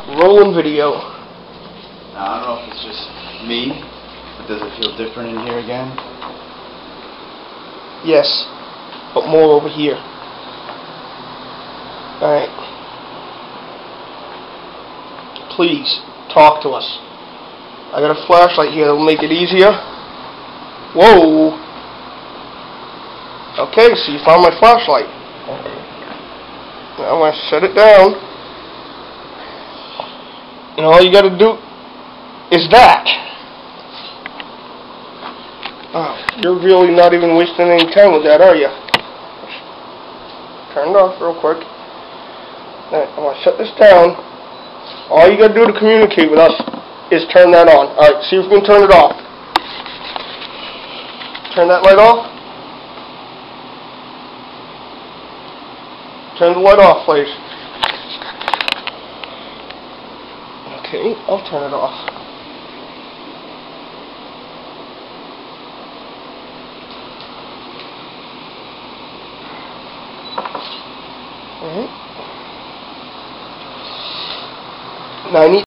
Rolling video. Now, I don't know if it's just me, but does it feel different in here again? Yes, but more over here. Alright. Please, talk to us. I got a flashlight here that'll make it easier. Whoa! Okay, so you found my flashlight. Now I'm going to set it down. And all you got to do is that. Oh, you're really not even wasting any time with that, are you? Turn it off real quick. Alright, I'm going to set this down. All you got to do to communicate with us is turn that on. Alright, see if we can turn it off. Turn that light off. Turn the light off, please. Okay, I'll turn it off. Alright. Now I need